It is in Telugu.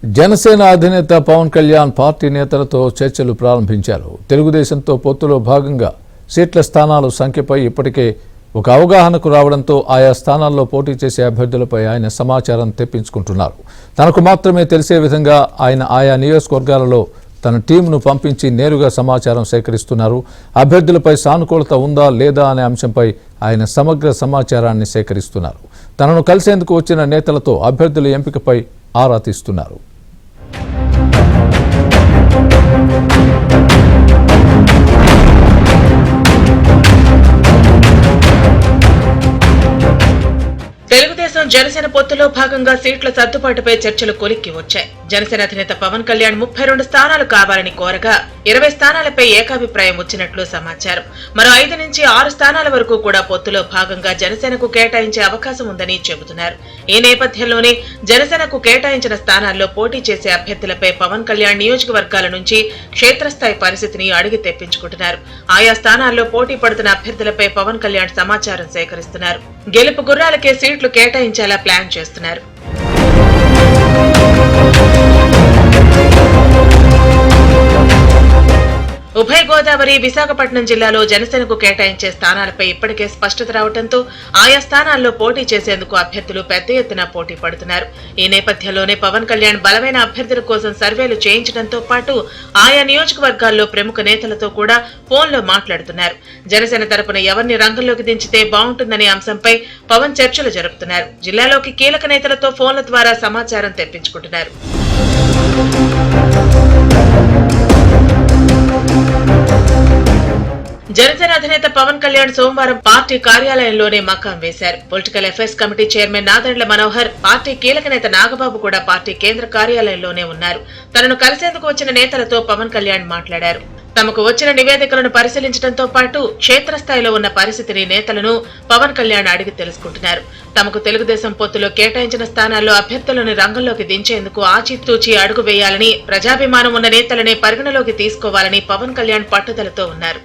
జనసేన అధినేత పవన్ కళ్యాణ్ పార్టీ నేతలతో చర్చలు ప్రారంభించారు. తెలుగుదేశంతో పొత్తులో భాగంగా సీట్ల స్థానాల సంఖ్యపై ఇప్పటికే ఒక అవగాహనకు రావడంతో ఆయా స్థానాల్లో పోటీ చేసే అభ్యర్థులపై ఆయన సమాచారం తెప్పించుకుంటున్నారు. తనకు మాత్రమే తెలిసే విధంగా ఆయన ఆయా నియోజకవర్గాలలో తన టీంను పంపించి నేరుగా సమాచారం సేకరిస్తున్నారు. అభ్యర్థులపై సానుకూలత ఉందా లేదా అనే అంశంపై ఆయన సమగ్ర సమాచారాన్ని సేకరిస్తున్నారు. తనను కలిసేందుకు వచ్చిన నేతలతో అభ్యర్థుల ఎంపికపై ఆరా తీస్తున్నారు. తెలుగుదేశం జనసేన పొత్తులో భాగంగా సీట్ల సర్దుబాటుపై చర్చలు కొలిక్కి వచ్చాయి. జనసేన అధినేత పవన్ కళ్యాణ్ 32 స్థానాలు కావాలని కోరగా 20 స్థానాలపై ఏకాభిప్రాయం వచ్చినట్లు సమాచారం. మరో 5 నుంచి 6 స్థానాల వరకు కూడా పొత్తులో భాగంగా జనసేనకు కేటాయించే అవకాశం ఉందని చెబుతున్నారు. ఈ నేపథ్యంలోనే జనసేనకు కేటాయించిన స్థానాల్లో పోటీ చేసే అభ్యర్థులపై పవన్ కళ్యాణ్ నియోజకవర్గాల నుంచి క్షేత్రస్థాయి పరిస్థితిని అడిగి తెప్పించుకుంటున్నారు. ఆయా స్థానాల్లో పోటీ పడుతున్న అభ్యర్థులపై పవన్ కళ్యాణ్ సమాచారం సేకరిస్తున్నారు. గెలుపు గుర్రాలకే సీట్లు కేటాయించేలా ప్లాన్ చేస్తున్నారు. ఉభయ గోదావరి, విశాఖపట్నం జిల్లాలో జనసేనకు కేటాయించే స్థానాలపై ఇప్పటికే స్పష్టత రావడంతో ఆయా స్థానాల్లో పోటీ చేసేందుకు అభ్యర్థులు పెద్ద ఎత్తున పోటీ పడుతున్నారు. ఈ నేపథ్యంలోనే పవన్ కళ్యాణ్ బలమైన అభ్యర్థుల కోసం సర్వేలు చేయించడంతో పాటు ఆయా నియోజకవర్గాల్లో ప్రముఖ నేతలతో కూడా ఫోన్లో మాట్లాడుతున్నారు. జనసేన తరపున ఎవరిని రంగంలోకి దించితే బాగుంటుందనే అంశంపై పవన్ చర్చలు జరుపుతున్నారు. జిల్లాలోకి కీలక నేతలతో ఫోన్ల ద్వారా సమాచారం తెప్పించుకుంటున్నారు. జనసేన అధినేత పవన్ కళ్యాణ్ సోమవారం పార్టీ కార్యాలయంలోనే మకాం వేశారు. Political affairs committee chairman Nadendla Manohar, party కీలక నేత నాగబాబు కూడా పార్టీ కేంద్ర కార్యాలయంలోనే ఉన్నారు. తనను కలిసేందుకు వచ్చిన నేతలతో పవన్ కళ్యాణ్ మాట్లాడారు. తమకు వచ్చిన నివేదికలను పరిశీలించడంతో పాటు క్షేత్రస్థాయిలో ఉన్న పరిస్థితిని నేతలను పవన్ కళ్యాణ్ అడిగి తెలుసుకుంటున్నారు. తమకు తెలుగుదేశం పొత్తులో కేటాయించిన స్థానాల్లో అభ్యర్థులను రంగంలోకి దించేందుకు ఆచితూచి అడుగు వేయాలని, ప్రజాభిమానం ఉన్న నేతలనే పరిగణలోకి తీసుకోవాలని పవన్ కళ్యాణ్ పట్టుదలతో ఉన్నారు.